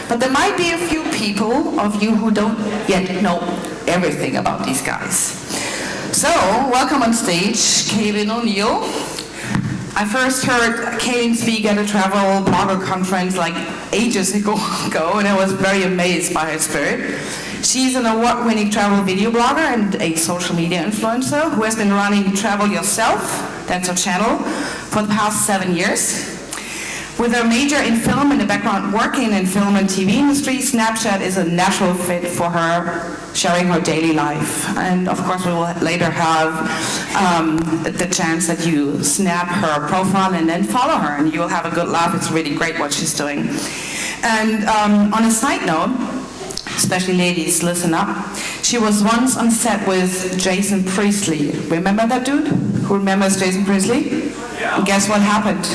But there might be a few people of you who don't yet know everything about these guys. So, welcome on stage, Cailin O'Neill. I first heard Cailin speak at a travel blogger conference like ages ago, and I was very amazed by her spirit. She's an award-winning travel video blogger and a social media influencer who has been running Travel Yourself, that's her channel, for the past 7 years. With her major in film and a background working in film and TV industry, Snapchat is a natural fit for her, sharing her daily life. And of course, we will later have the chance that you snap her profile and then follow her, and you will have a good laugh. It's really great what she's doing. And on a side note, especially ladies, listen up. She was once on set with Jason Priestley. Remember that dude? Who remembers Jason Priestley? Yeah. And guess what happened?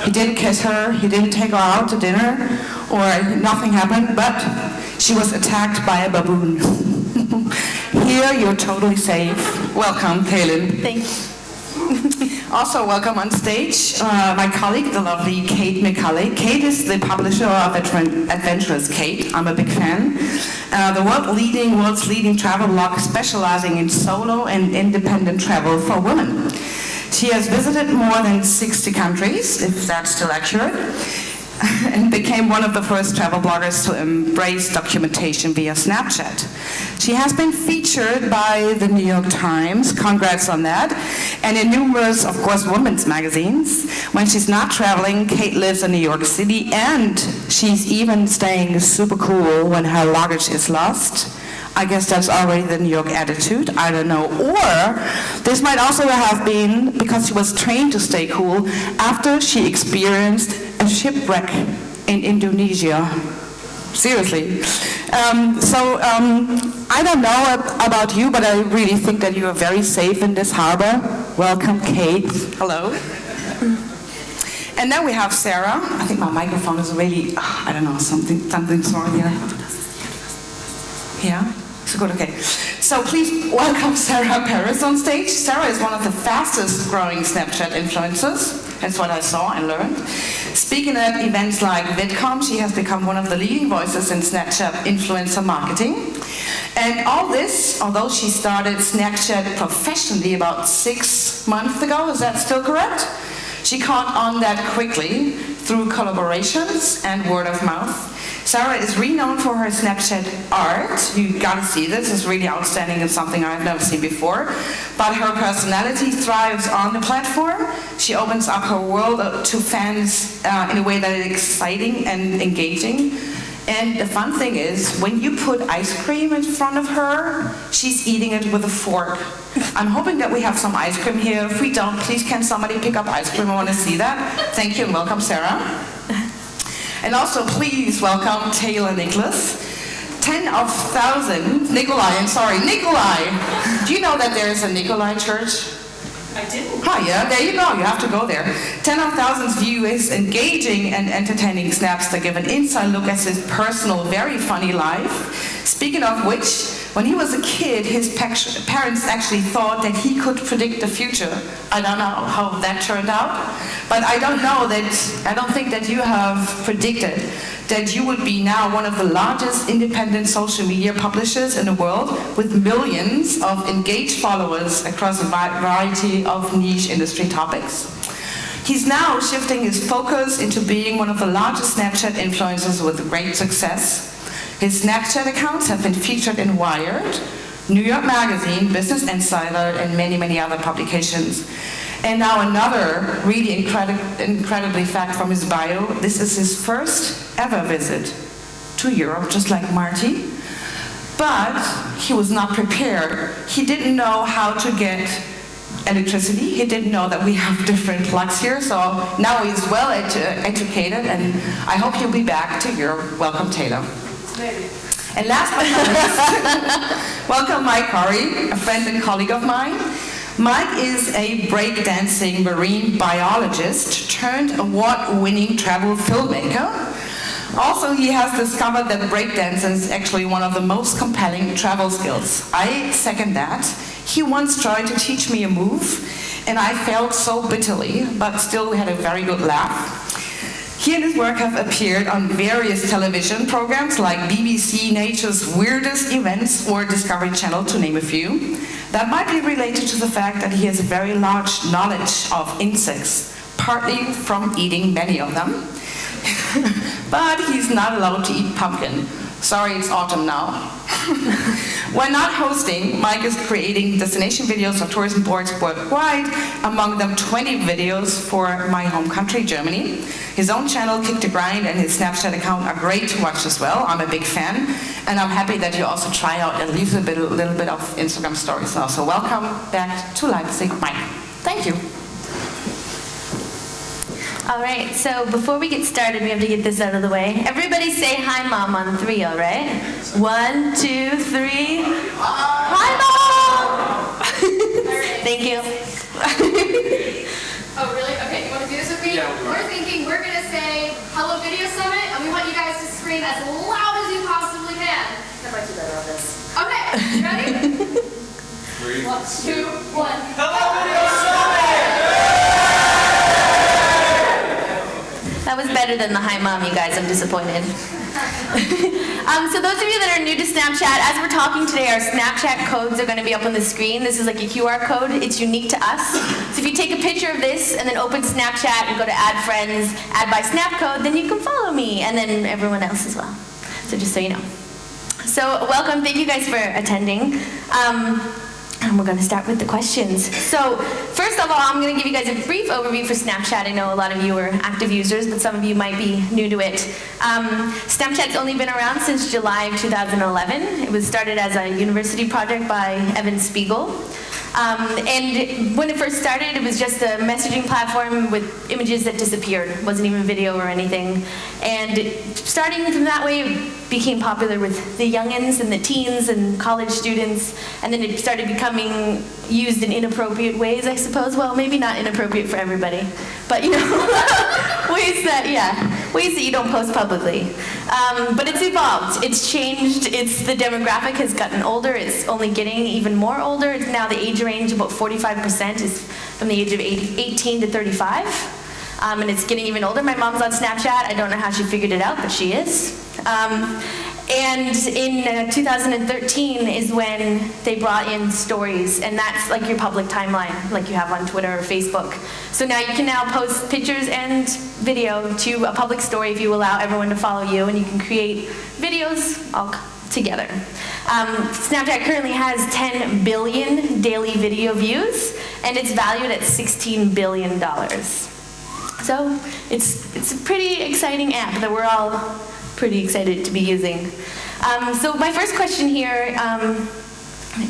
He didn't kiss her, he didn't take her out to dinner, or nothing happened, but she was attacked by a baboon. Here, you're totally safe. Welcome, Cailin. Thank you. Also, welcome on stage, my colleague, the lovely Kate McCulley. Kate is the publisher of Adventurous Kate. I'm a big fan. The world's leading travel blog specializing in solo and independent travel for women. She has visited more than 60 countries, if that's still accurate, and became one of the first travel bloggers to embrace documentation via Snapchat. She has been featured by the New York Times, congrats on that, and in numerous, of course, women's magazines. When she's not traveling, Kate lives in New York City, and she's even staying super cool when her luggage is lost. I guess that's already the New York attitude, I don't know. Or this might also have been because she was trained to stay cool after she experienced a shipwreck in Indonesia. Seriously. I don't know about you, but I really think that you are very safe in this harbor. Welcome, Kate. Hello. And then we have Sarah. I think my microphone is really, I don't know, something's wrong here. Yeah? So good, okay. So please welcome Sarah Peretz on stage. Sarah is one of the fastest growing Snapchat influencers. That's what I saw and learned. Speaking at events like VidCon, she has become one of the leading voices in Snapchat influencer marketing. And all this, although she started Snapchat professionally about 6 months ago, is that still correct? She caught on that quickly through collaborations and word of mouth. Sarah is renowned for her Snapchat art. You gotta see this, it's really outstanding and something I've never seen before. But her personality thrives on the platform. She opens up her world to fans in a way that is exciting and engaging. And the fun thing is, when you put ice cream in front of her, she's eating it with a fork. I'm hoping that we have some ice cream here. If we don't, please can somebody pick up ice cream? I want to see that. Thank you and welcome, Sarah. And also, please welcome Taylor Nicholas. 10 of thousands, Nikolai. Do you know that there is a Nikolai church? I do. Oh yeah, there you go, you have to go there. 10 of thousands view his engaging and entertaining snaps that give an inside look at his personal, very funny life. Speaking of which, when he was a kid, his parents actually thought that he could predict the future. I don't know how that turned out, but I don't think that you have predicted that you would be now one of the largest independent social media publishers in the world with millions of engaged followers across a variety of niche industry topics. He's now shifting his focus into being one of the largest Snapchat influencers with great success. His Snapchat accounts have been featured in Wired, New York Magazine, Business Insider, and many, many other publications. And now another really incredibly fact from his bio, this is his first ever visit to Europe, just like Marty. But he was not prepared. He didn't know how to get electricity. He didn't know that we have different plugs here, so now he's well educated, and I hope you'll be back to Europe. Welcome, Taylor. Maybe. And last but not least, welcome Mike Curry, a friend and colleague of mine. Mike is a breakdancing marine biologist turned award-winning travel filmmaker. Also, he has discovered that breakdance is actually one of the most compelling travel skills. I second that. He once tried to teach me a move, and I failed so bitterly, but still we had a very good laugh. He and his work have appeared on various television programs like BBC Nature's Weirdest Events or Discovery Channel, to name a few. That might be related to the fact that he has a very large knowledge of insects, partly from eating many of them. But he's not allowed to eat pumpkin. Sorry, it's autumn now. When not hosting, Mike is creating destination videos for tourism boards worldwide, among them 20 videos for my home country, Germany. His own channel, Kick the Grind, and his Snapchat account are great to watch as well. I'm a big fan, and I'm happy that you also try out at least a little bit of Instagram stories now. So welcome back to Leipzig, Mike. Thank you. All right, so before we get started, we have to get this out of the way. Everybody say hi, Mom, on 3, all right? 1, 2, 3. Hi, Mom! Thank you. Oh, really? Okay, you want to do this with me? Yeah, we're thinking we're going to say Hello Video Summit, and we want you guys to scream as loud as you possibly can. I might do better on this. Okay, you ready? 3, 1, 2, 1. Hello Video Summit! That was better than the hi, Mom, you guys. I'm disappointed. So those of you that are new to Snapchat, as we're talking today, our Snapchat codes are going to be up on the screen. This is like a QR code. It's unique to us. So if you take a picture of this and then open Snapchat and go to Add Friends, Add by Snap Code, then you can follow me and then everyone else as well. So just so you know. So welcome. Thank you guys for attending. And we're going to start with the questions. So first of all, I'm going to give you guys a brief overview for Snapchat. I know a lot of you are active users, but some of you might be new to it. Snapchat's only been around since July of 2011. It was started as a university project by Evan Spiegel. And when it first started, it was just a messaging platform with images that disappeared. It wasn't even video or anything. And starting from that way, it became popular with the youngins and the teens and college students. And then it started becoming used in inappropriate ways, I suppose. Well, maybe not inappropriate for everybody, but you know, ways that you don't post publicly. But it's evolved. It's changed. The demographic has gotten older. It's only getting even more older. It's now the age range, about 45% is from the age of 18 to 35. And it's getting even older. My mom's on Snapchat. I don't know how she figured it out, but she is. And in 2013 is when they brought in stories, and that's like your public timeline, like you have on Twitter or Facebook. So now you can now post pictures and video to a public story if you allow everyone to follow you, and you can create videos all together. Snapchat currently has 10 billion daily video views, and it's valued at $16 billion. So it's a pretty exciting app that we're all pretty excited to be using. So my first question here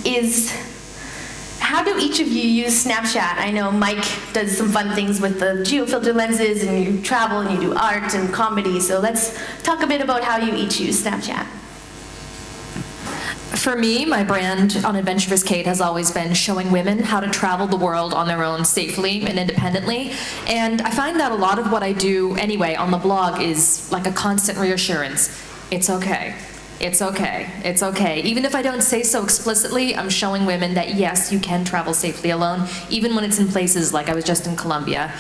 is, how do each of you use Snapchat? I know Mike does some fun things with the geofilter lenses, and you travel and you do art and comedy. So let's talk a bit about how you each use Snapchat. For me, my brand on Adventurous Kate has always been showing women how to travel the world on their own safely and independently. And I find that a lot of what I do anyway on the blog is like a constant reassurance. It's okay. It's okay. It's okay. Even if I don't say so explicitly, I'm showing women that yes, you can travel safely alone, even when it's in places like I was just in Colombia.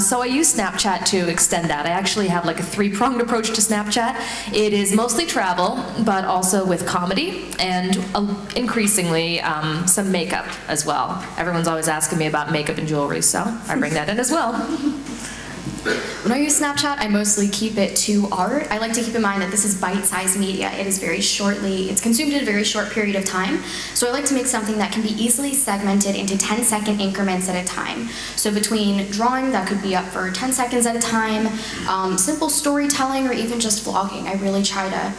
So I use Snapchat to extend that. I actually have like a 3-pronged approach to Snapchat. It is mostly travel, but also with comedy and increasingly some makeup as well. Everyone's always asking me about makeup and jewelry, so I bring that in as well. When I use Snapchat, I mostly keep it to art. I like to keep in mind that this is bite-sized media. It's consumed in a very short period of time. So I like to make something that can be easily segmented into 10-second increments at a time. So between drawing, that could be up for 10 seconds at a time, simple storytelling, or even just vlogging. I really try to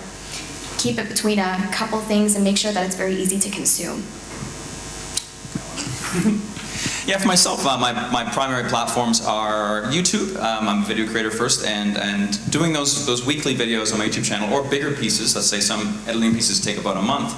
keep it between a couple things and make sure that it's very easy to consume. Yeah, for myself, my primary platforms are YouTube. I'm a video creator first, and doing those weekly videos on my YouTube channel, or bigger pieces, let's say some editing pieces take about a month.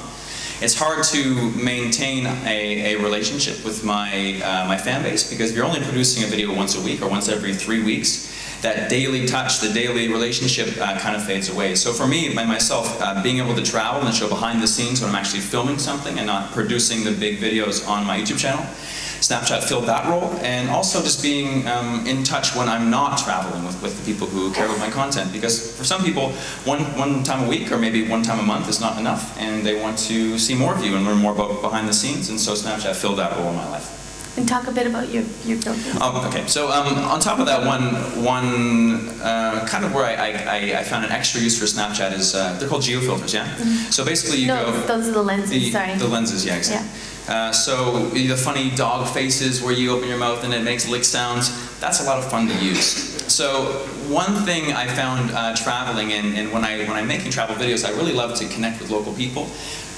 It's hard to maintain a relationship with my fan base, because if you're only producing a video once a week or once every 3 weeks, that daily touch, the daily relationship kind of fades away. So for me, myself, being able to travel and show behind the scenes when I'm actually filming something and not producing the big videos on my YouTube channel, Snapchat filled that role, and also just being in touch when I'm not traveling with the people who care about my content. Because for some people, one time a week or maybe one time a month is not enough, and they want to see more of you and learn more about behind the scenes, and so Snapchat filled that role in my life. And talk a bit about your filters. Okay, so on top of that, one kind of where I found an extra use for Snapchat is, they're called geofilters, yeah? So basically you go... those are the lenses, sorry. The lenses, yeah, exactly. Yeah. So the funny dog faces where you open your mouth and it makes lick sounds, that's a lot of fun to use. So one thing I found traveling and when I'm making travel videos, I really love to connect with local people.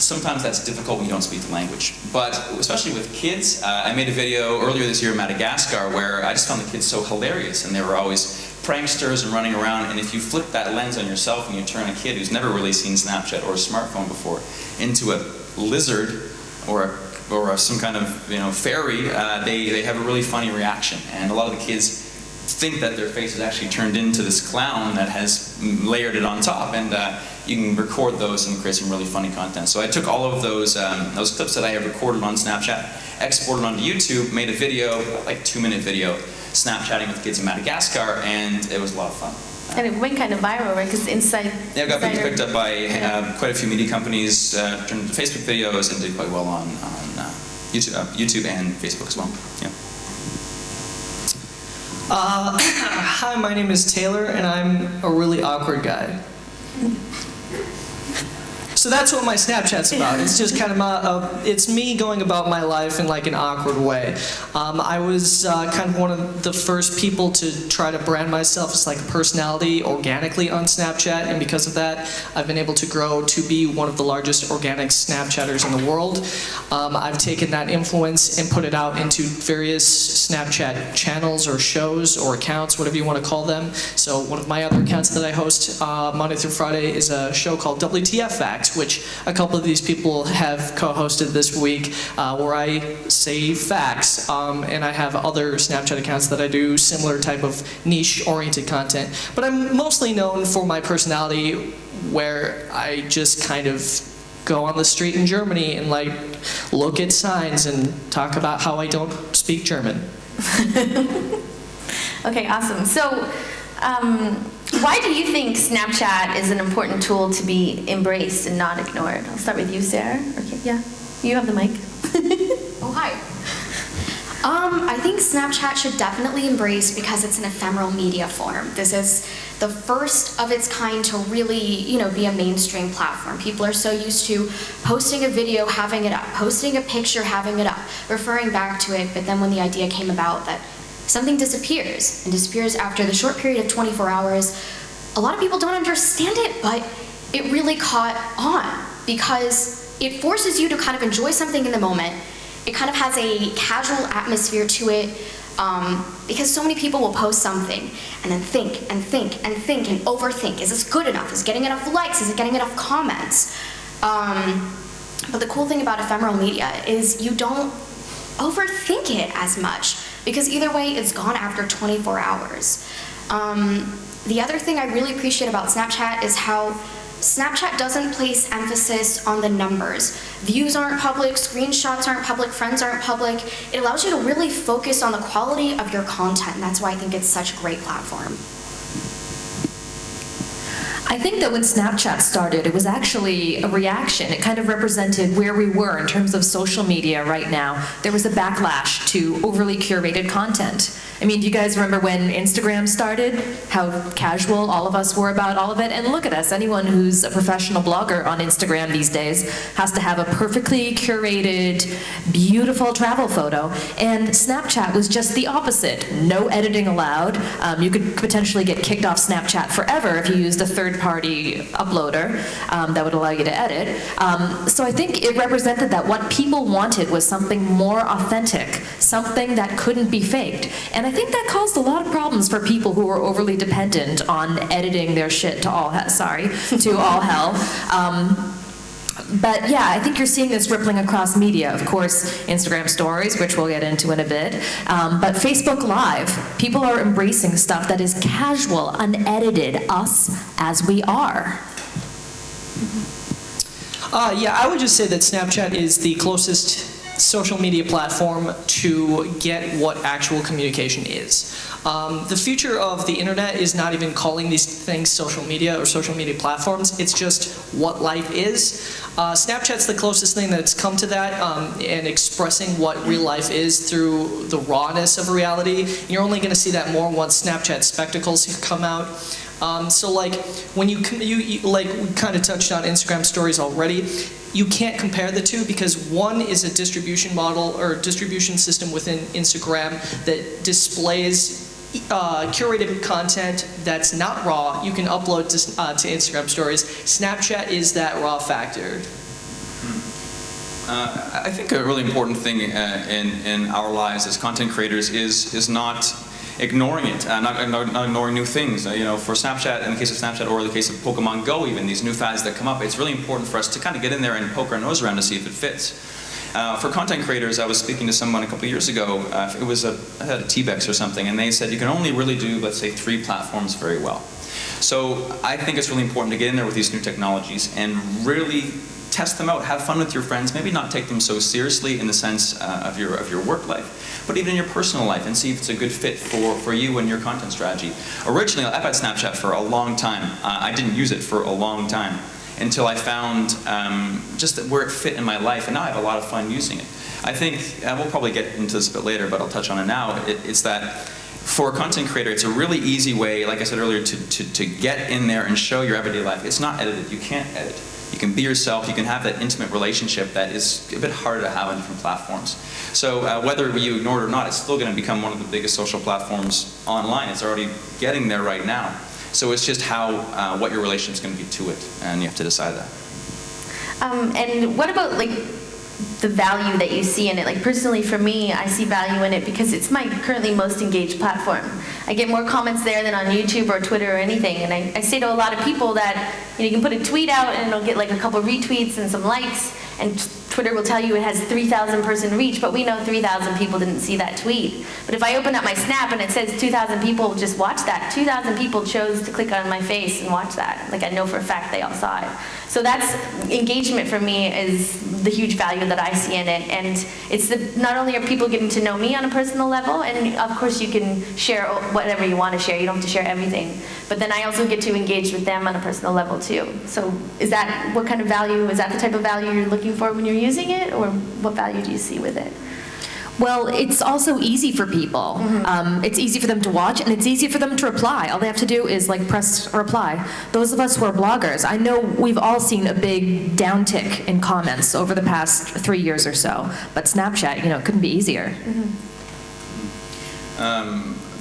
Sometimes that's difficult when you don't speak the language. But especially with kids, I made a video earlier this year in Madagascar where I just found the kids so hilarious, and they were always pranksters and running around, and if you flip that lens on yourself and you turn a kid who's never really seen Snapchat or a smartphone before into a lizard or some kind of fairy, they have a really funny reaction, and a lot of the kids think that their face is actually turned into this clown that has layered it on top, and you can record those and create some really funny content. So I took all of those clips that I had recorded on Snapchat, exported onto YouTube, made a video, like 2-minute video, Snapchatting with kids in Madagascar, and it was a lot of fun. And it went kind of viral, right? Because inside... Yeah, it got picked up by quite a few media companies, turned into Facebook videos, and did quite well on YouTube and Facebook as well. Yeah. Hi, my name is Taylor, and I'm a really awkward guy. So that's what my Snapchat's about. It's just kind of it's me going about my life in like an awkward way. I was kind of one of the first people to try to brand myself as like a personality organically on Snapchat, and because of that, I've been able to grow to be one of the largest organic Snapchatters in the world. I've taken that influence and put it out into various Snapchat channels or shows or accounts, whatever you want to call them. So one of my other accounts that I host Monday through Friday is a show called WTF Facts, which a couple of these people have co-hosted this week, where I say facts, and I have other Snapchat accounts that I do similar type of niche-oriented content. But I'm mostly known for my personality, where I just kind of go on the street in Germany and like look at signs and talk about how I don't speak German. Okay, awesome. So, why do you think Snapchat is an important tool to be embraced and not ignored? I'll start with you, Sarah. Okay, yeah, you have the mic. Oh, hi. I think Snapchat should definitely embrace because it's an ephemeral media form. This is the first of its kind to really, be a mainstream platform. People are so used to posting a video, having it up, posting a picture, having it up, referring back to it, but then when the idea came about that something disappears, and disappears after the short period of 24 hours, a lot of people don't understand it, but it really caught on because it forces you to kind of enjoy something in the moment. It kind of has a casual atmosphere to it, because so many people will post something and then think and think and think and overthink. Is this good enough? Is it getting enough likes? Is it getting enough comments? But the cool thing about ephemeral media is you don't overthink it as much, because either way, it's gone after 24 hours. The other thing I really appreciate about Snapchat is how Snapchat doesn't place emphasis on the numbers. Views aren't public, screenshots aren't public, friends aren't public. It allows you to really focus on the quality of your content, and that's why I think it's such a great platform. I think that when Snapchat started, it was actually a reaction. It kind of represented where we were in terms of social media right now. There was a backlash to overly curated content. I mean, do you guys remember when Instagram started? How casual all of us were about all of it? And look at us, anyone who's a professional blogger on Instagram these days has to have a perfectly curated, beautiful travel photo. And Snapchat was just the opposite. No editing allowed. You could potentially get kicked off Snapchat forever if you used a third-party uploader that would allow you to edit. So I think it represented that what people wanted was something more authentic, something that couldn't be faked. And I think that caused a lot of problems for people who were overly dependent on editing their shit to all hell. But yeah, I think you're seeing this rippling across media. Of course, Instagram stories, which we'll get into in a bit. But Facebook Live, people are embracing stuff that is casual, unedited, us as we are. Yeah, I would just say that Snapchat is the closest social media platform to get what actual communication is. The future of the internet is not even calling these things social media or social media platforms, it's just what life is. Snapchat's the closest thing that's come to that, and expressing what real life is through the rawness of reality. You're only going to see that more once Snapchat spectacles come out. So like when you like we kind of touched on Instagram stories already, you can't compare the two because one is a distribution model or distribution system within Instagram that displays curated content that's not raw. You can upload to Instagram stories. Snapchat is that raw factor. I think a really important thing in our lives as content creators is not ignoring it, not ignoring new things. For Snapchat, in the case of Snapchat, or in the case of Pokemon Go, even these new fads that come up, it's really important for us to kind of get in there and poke our nose around to see if it fits. For content creators, I was speaking to someone a couple of years ago. I had a T-Bex or something, and they said you can only really do, let's say, 3 platforms very well. So I think it's really important to get in there with these new technologies and really test them out, have fun with your friends, maybe not take them so seriously in the sense of your work life, but even in your personal life, and see if it's a good fit for you and your content strategy. Originally, I've had Snapchat for a long time. I didn't use it for a long time until I found just where it fit in my life, and now I have a lot of fun using it. I think, we'll probably get into this a bit later, but I'll touch on it now, it's that for a content creator, it's a really easy way, like I said earlier, to get in there and show your everyday life. It's not edited, you can't edit. You can be yourself, you can have that intimate relationship that is a bit harder to have on different platforms. So whether you ignore it or not, it's still going to become one of the biggest social platforms online. It's already getting there right now. So it's just what your relationship is going to be to it, and you have to decide that. And what about the value that you see in it? Like personally for me, I see value in it because it's my currently most engaged platform. I get more comments there than on YouTube or Twitter or anything, and I say to a lot of people that you can put a tweet out and it'll get like a couple retweets and some likes, and Twitter will tell you it has 3,000 person reach, but we know 3,000 people didn't see that tweet. But if I open up my Snap and it says 2,000 people just watched that, 2,000 people chose to click on my face and watch that. Like I know for a fact they all saw it. So that's engagement for me is the huge value that I see in it, and it's not only are people getting to know me on a personal level, and of course you can share whatever you want to share, you don't have to share everything, but then I also get to engage with them on a personal level too. So is that what kind of value, is that the type of value you're looking for when you're using it, or what value do you see with it? Well, it's also easy for people. It's easy for them to watch, and it's easy for them to reply. All they have to do is press reply. Those of us who are bloggers, I know we've all seen a big downtick in comments over the past 3 years or so, but Snapchat, it couldn't be easier.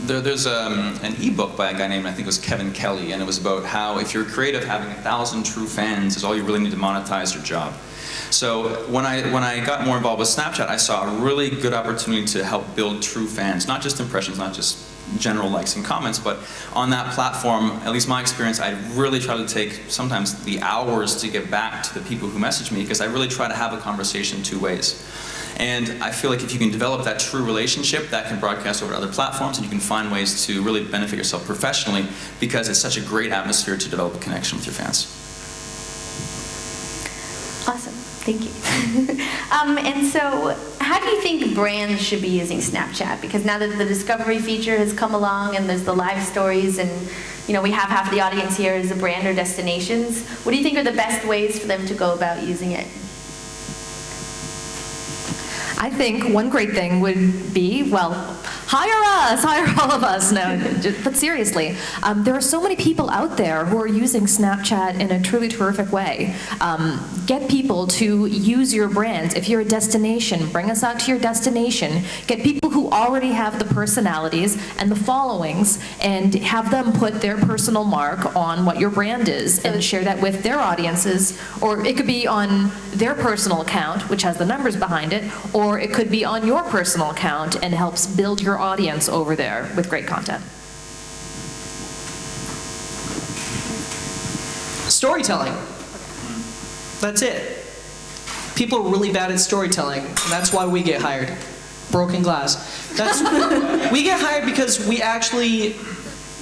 There's an ebook by a guy named, I think it was Cailin, and it was about how if you're creative, having 1,000 true fans is all you really need to monetize your job. So when I got more involved with Snapchat, I saw a really good opportunity to help build true fans, not just impressions, not just general likes and comments, but on that platform, at least my experience, I really try to take sometimes the hours to get back to the people who message me, because I really try to have a conversation 2 ways. And I feel like if you can develop that true relationship, that can broadcast over to other platforms, and you can find ways to really benefit yourself professionally, because it's such a great atmosphere to develop a connection with your fans. Awesome. Thank you. And so, how do you think brands should be using Snapchat? Because now that the discovery feature has come along and there's the live stories, and we have half the audience here is a brand or destinations, what do you think are the best ways for them to go about using it? I think one great thing would be, hire us, hire all of us. No, but seriously, there are so many people out there who are using Snapchat in a truly terrific way. Get people to use your brands. If you're a destination, bring us out to your destination. Get people who already have the personalities and the followings, and have them put their personal mark on what your brand is, and share that with their audiences. Or it could be on their personal account, which has the numbers behind it, or it could be on your personal account and helps build your audience over there with great content. Storytelling. That's it. People are really bad at storytelling, and that's why we get hired. Broken glass. We get hired because we actually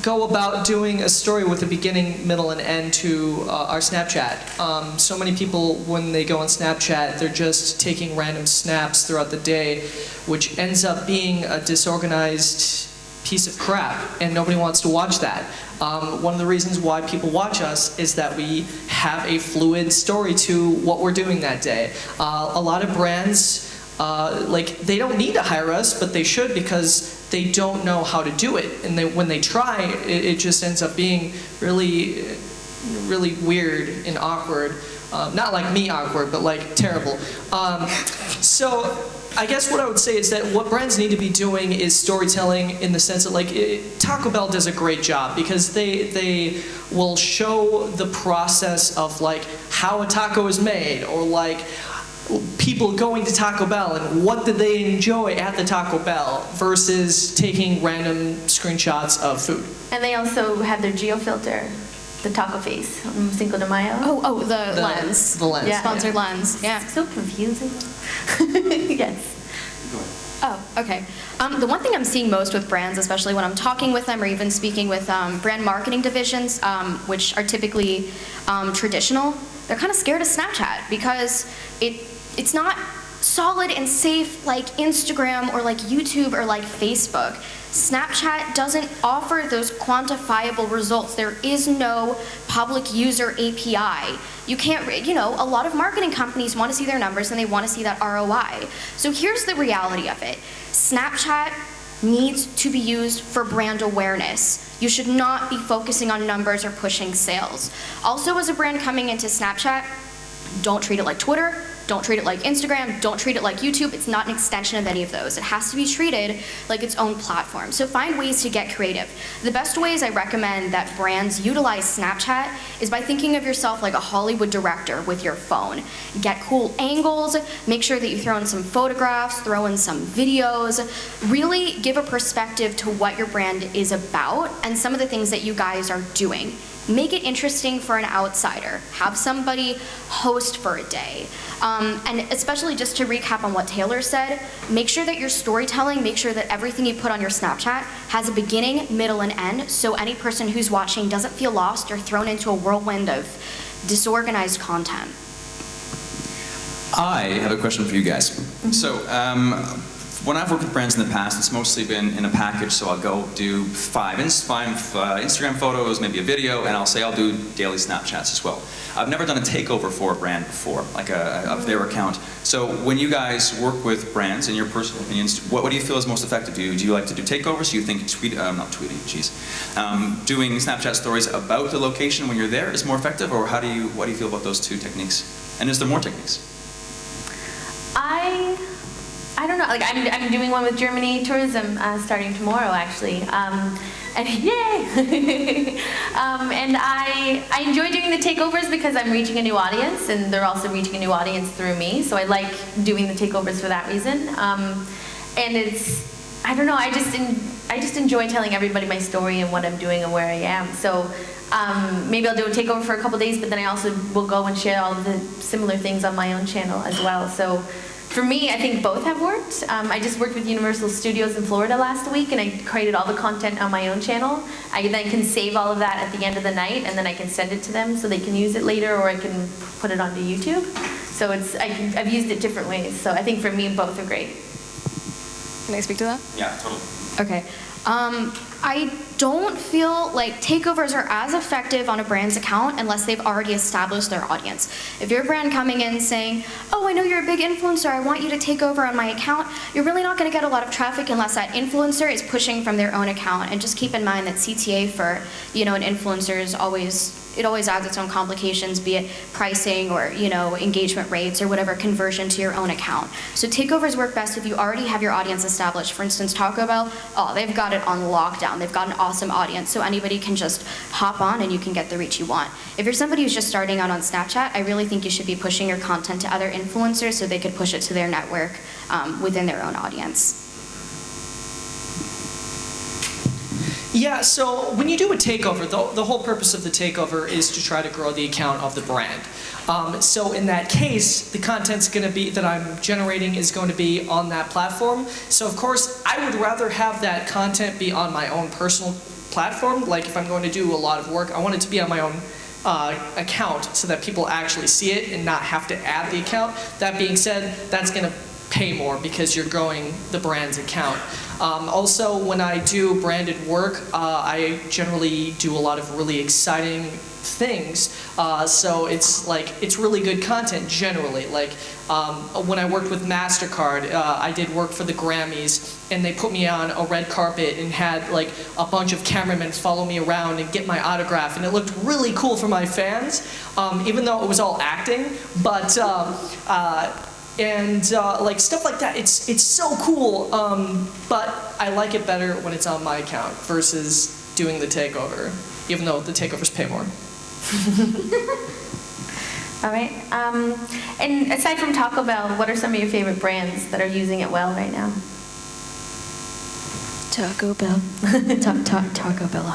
go about doing a story with a beginning, middle, and end to our Snapchat. So many people, when they go on Snapchat, they're just taking random snaps throughout the day, which ends up being a disorganized piece of crap, and nobody wants to watch that. One of the reasons why people watch us is that we have a fluid story to what we're doing that day. A lot of brands, they don't need to hire us, but they should, because they don't know how to do it. And when they try, it just ends up being really, really weird and awkward. Not like me awkward, but like terrible. So I guess what I would say is that what brands need to be doing is storytelling, in the sense that Taco Bell does a great job, because they will show the process of how a taco is made, or people going to Taco Bell and what did they enjoy at the Taco Bell, versus taking random screenshots of food. And they also have their geofilter, the taco face on Cinco de Mayo. Oh, the lens. The lens. Yeah. Sponsored lens. Yeah. It's so confusing. Yes. Oh, okay. The one thing I'm seeing most with brands, especially when I'm talking with them or even speaking with brand marketing divisions, which are typically traditional, they're kind of scared of Snapchat, because it's not solid and safe like Instagram or like YouTube or like Facebook. Snapchat doesn't offer those quantifiable results. There is no public user API. You can't, a lot of marketing companies want to see their numbers and they want to see that ROI. So here's the reality of it. Snapchat needs to be used for brand awareness. You should not be focusing on numbers or pushing sales. Also, as a brand coming into Snapchat, don't treat it like Twitter. Don't treat it like Instagram, don't treat it like YouTube. It's not an extension of any of those. It has to be treated like its own platform. So find ways to get creative. The best ways I recommend that brands utilize Snapchat is by thinking of yourself like a Hollywood director with your phone. Get cool angles, make sure that you throw in some photographs, throw in some videos, really give a perspective to what your brand is about and some of the things that you guys are doing. Make it interesting for an outsider. Have somebody host for a day. And especially just to recap on what Taylor said, make sure that your storytelling, make sure that everything you put on your Snapchat has a beginning, middle, and end, so any person who's watching doesn't feel lost or thrown into a whirlwind of disorganized content. I have a question for you guys. So, when I've worked with brands in the past, it's mostly been in a package, so I'll go do five Instagram photos, maybe a video, and I'll say I'll do daily Snapchats as well. I've never done a takeover for a brand before, of their account. So when you guys work with brands, in your personal opinions, what do you feel is most effective? Do you like to do takeovers? Do you think doing Snapchat stories about the location when you're there is more effective, or what do you feel about those two techniques? And is there more techniques? I don't know. I'm doing one with Germany tourism starting tomorrow, actually. And yay! And I enjoy doing the takeovers because I'm reaching a new audience, and they're also reaching a new audience through me. So I like doing the takeovers for that reason. And I don't know. I just enjoy telling everybody my story and what I'm doing and where I am. So maybe I'll do a takeover for a couple days, but then I also will go and share all the similar things on my own channel as well. So for me, I think both have worked. I just worked with Universal Studios in Florida last week, and I created all the content on my own channel. I then can save all of that at the end of the night, and then I can send it to them so they can use it later, or I can put it onto YouTube. So I've used it different ways. So I think for me, both are great. Can I speak to that? Yeah, totally. Okay. I don't feel like takeovers are as effective on a brand's account unless they've already established their audience. If you're a brand coming in saying, oh, I know you're a big influencer, I want you to take over on my account, you're really not going to get a lot of traffic unless that influencer is pushing from their own account. And just keep in mind that CTA for, an influencer is always adds its own complications, be it pricing or, engagement rates or whatever conversion to your own account. So takeovers work best if you already have your audience established. For instance, Taco Bell, they've got it on lockdown. They've got an awesome audience, so anybody can just hop on and you can get the reach you want. If you're somebody who's just starting out on Snapchat, I really think you should be pushing your content to other influencers so they could push it to their network within their own audience. Yeah, so when you do a takeover, the whole purpose of the takeover is to try to grow the account of the brand. So in that case, the content's going to be that I'm generating is going to be on that platform. So of course, I would rather have that content be on my own personal platform. Like if I'm going to do a lot of work, I want it to be on my own account so that people actually see it and not have to add the account. That being said, that's going to pay more because you're growing the brand's account. Also, when I do branded work, I generally do a lot of really exciting things. So it's really good content generally. Like when I worked with MasterCard, I did work for the Grammys, and they put me on a red carpet and had like a bunch of cameramen follow me around and get my autograph, and it looked really cool for my fans, even though it was all acting. But like stuff like that, it's so cool. But I like it better when it's on my account versus doing the takeover, even though the takeovers pay more. All right. And aside from Taco Bell, what are some of your favorite brands that are using it well right now? Taco Bell. Taco Bell.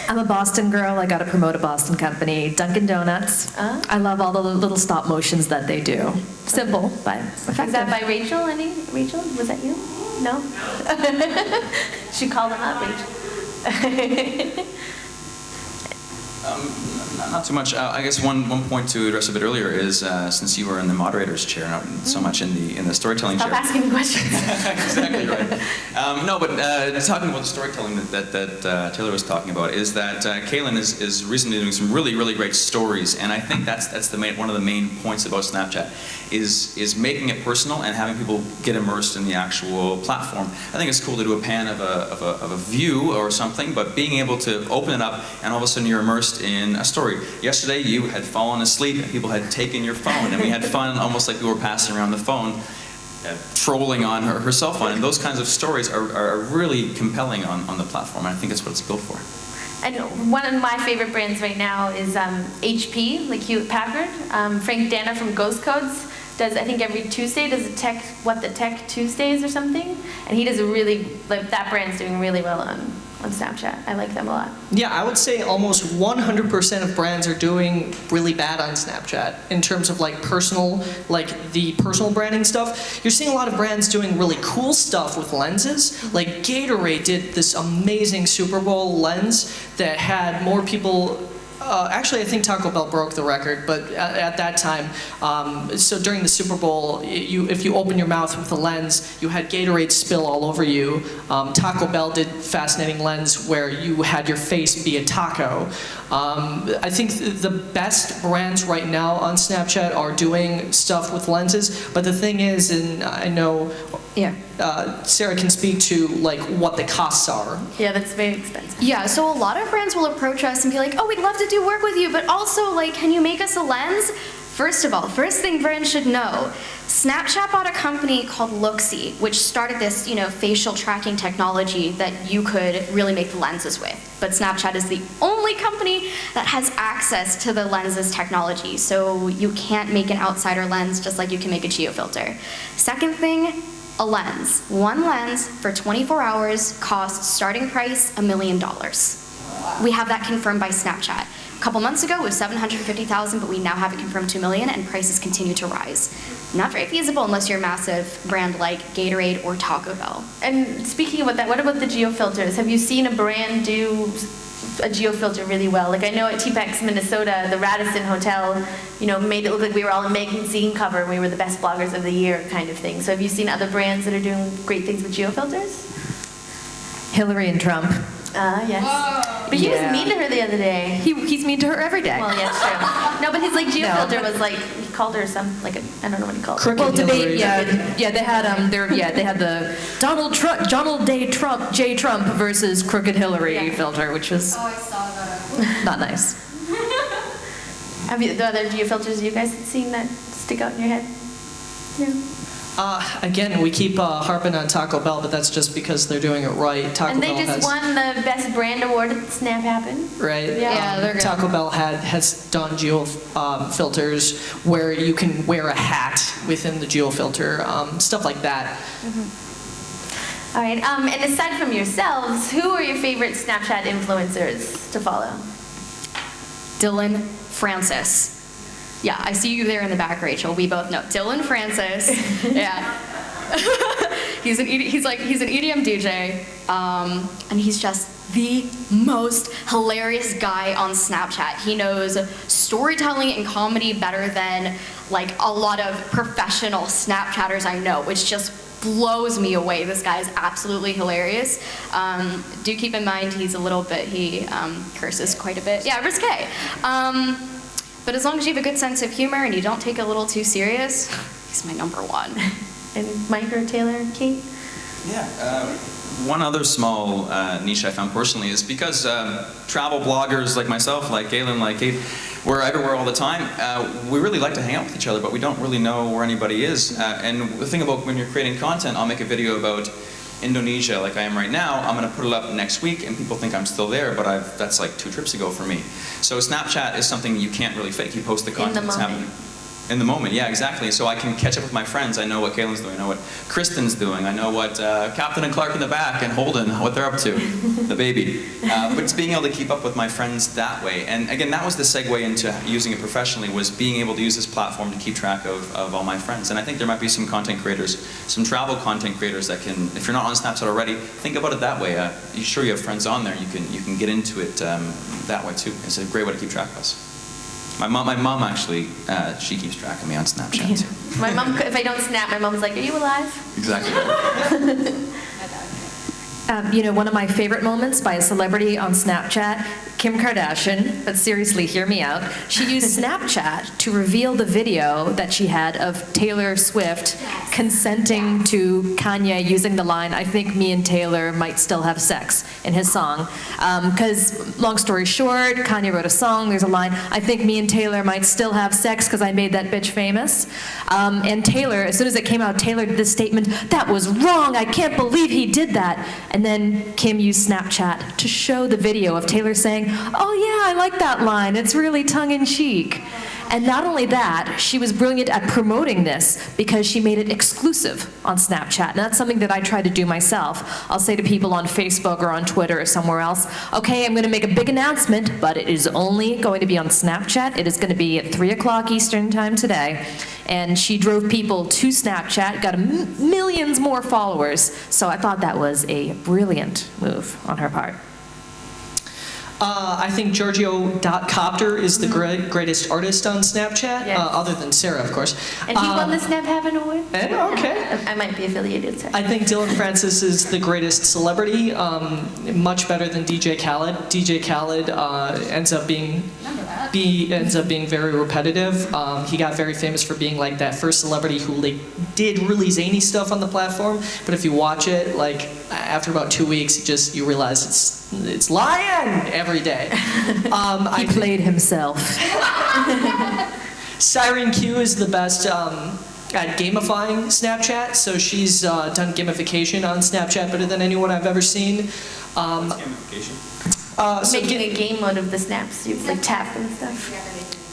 I'm a Boston girl. I got to promote a Boston company, Dunkin' Donuts. I love all the little stop motions that they do. Simple, but effective. Is that by Rachel? Rachel, was that you? No? Should call them up, Rachel. Not too much. I guess one point to address a bit earlier is since you were in the moderator's chair, not so much in the storytelling Stop chair. asking me questions. Exactly right. No, but talking about the storytelling that Taylor was talking about is that Cailin is recently doing some really great stories, and I think that's one of the main points about Snapchat is making it personal and having people get immersed in the actual platform. I think it's cool to do a pan of a view or something, but being able to open it up and all of a sudden you're immersed in a story. Yesterday you had fallen asleep and people had taken your phone, and we had fun almost like we were passing around the phone, trolling on her cell phone, and those kinds of stories are really compelling on the platform, and I think that's what it's built for. And one of my favorite brands right now is HP, like Hewlett Packard. Frank Dana from Ghost Codes does, I think every Tuesday, does the Tech Tuesdays or something, and he does that brand's doing really well on Snapchat. I like them a lot. Yeah, I would say almost 100% of brands are doing really bad on Snapchat in terms of the personal branding stuff. You're seeing a lot of brands doing really cool stuff with lenses. Like Gatorade did this amazing Super Bowl lens that had more people. Actually, I think Taco Bell broke the record, but at that time, so during the Super Bowl, if you open your mouth with a lens, you had Gatorade spill all over you. Taco Bell did fascinating lens where you had your face be a taco. I think the best brands right now on Snapchat are doing stuff with lenses, but the thing is, and I know Sarah can speak to what the costs are. Yeah, that's very expensive. Yeah, so a lot of brands will approach us and be like, oh, we'd love to do work with you, but also, can you make us a lens? First of all, first thing brands should know, Snapchat bought a company called Looksee, which started this, facial tracking technology that you could really make the lenses with. But Snapchat is the only company that has access to the lenses technology, so you can't make an outsider lens just like you can make a geofilter. Second thing, a lens. One lens for 24 hours costs starting price $1 million. We have that confirmed by Snapchat. A couple months ago, it was $750,000, but we now have it confirmed $2 million, and prices continue to rise. Not very feasible unless you're a massive brand like Gatorade or Taco Bell. And speaking about that, what about the geofilters? Have you seen a brand do a geofilter really well? I know at TPEX Minnesota, the Radisson Hotel, made it look like we were all in magazine cover and we were the best bloggers of the year kind of thing. So have you seen other brands that are doing great things with geofilters? Hillary and Trump. Yes. Whoa. But he was mean to her the other day. He's mean to her every day. Well, yeah, it's true. No, but his geofilter was he called her I don't know what he called her. Crooked Hillary. They had the Donald J. Trump versus Crooked Hillary filter, which was Oh, I saw that. not nice. Have you the other geofilters you guys seen that stick out in your head? No. Again, we keep harping on Taco Bell, but that's just because they're doing it right. And they just won the best brand award at Snap Happen. Right. Yeah, they're good. Taco Bell has done filters where you can wear a hat within the geofilter, stuff like that. Mm-hmm. All right. And aside from yourselves, who are your favorite Snapchat influencers to follow? Dylan Francis. Yeah, I see you there in the back, Rachel. We both know. Dylan Francis. Yeah. He's an EDM DJ, and he's just the most hilarious guy on Snapchat. He knows storytelling and comedy better than like a lot of professional Snapchatters I know, which just blows me away. This guy is absolutely hilarious. Do keep in mind he curses quite a bit. Yeah, risque. But as long as you have a good sense of humor and you don't take it a little too serious, he's my number one. And Mike or Taylor, Kate? Yeah. One other small niche I found personally is because travel bloggers like myself, like Cailin, like Kate, we're everywhere all the time. We really like to hang out with each other, but we don't really know where anybody is. And the thing about when you're creating content, I'll make a video about Indonesia like I am right now. I'm going to put it up next week, and people think I'm still there, but that's like 2 trips ago for me. So Snapchat is something you can't really fake. You post the content that's happening. In the moment, yeah, exactly. So I can catch up with my friends. I know what Cailin's doing. I know what Kristen's doing. I know what Captain and Clark in the back and Holden, what they're up to, the baby. But it's being able to keep up with my friends that way. And again, that was the segue into using it professionally, was being able to use this platform to keep track of all my friends. And I think there might be some content creators, some travel content creators that can, if you're not on Snapchat already, think about it that way. You sure you have friends on there, you can get into it that way too. It's a great way to keep track of us. My mom actually, she keeps track of me on Snapchat too. My mom, if I don't snap, my mom's like, "Are you alive?" Exactly. One of my favorite moments by a celebrity on Snapchat, Kim Kardashian, but seriously, hear me out. She used Snapchat to reveal the video that she had of Taylor Swift consenting to Kanye using the line, "I think me and Taylor might still have sex," in his song. Because, long story short, Kanye wrote a song, there's a line, "I think me and Taylor might still have sex because I made that bitch famous." And Taylor, as soon as it came out, Taylor did this statement, "That was wrong, I can't believe he did that." And then Kim used Snapchat to show the video of Taylor saying, "Oh yeah, I like that line, it's really tongue-in-cheek." And not only that, she was brilliant at promoting this because she made it exclusive on Snapchat. And that's something that I try to do myself. I'll say to people on Facebook or on Twitter or somewhere else, "Okay, I'm going to make a big announcement, but it is only going to be on Snapchat. It is going to be at 3 o'clock Eastern time today." And she drove people to Snapchat, got millions more followers. So I thought that was a brilliant move on her part. I think Giorgio.Copter is the greatest artist on Snapchat, Yes. other than Sarah, of course. And he won the Snap Heaven Award. Okay. I might be affiliated. Sorry. I think Dylan Francis is the greatest celebrity, much better than DJ Khaled. DJ Khaled ends up being very repetitive. He got very famous for being like that first celebrity who did really zany stuff on the platform. But if you watch it, like after about 2 weeks, you realize it's lying every day. He played himself. Siren Q is the best at gamifying Snapchat, so she's done gamification on Snapchat better than anyone I've ever seen. Gamification. Making a game mode of the snaps, you like tap and stuff.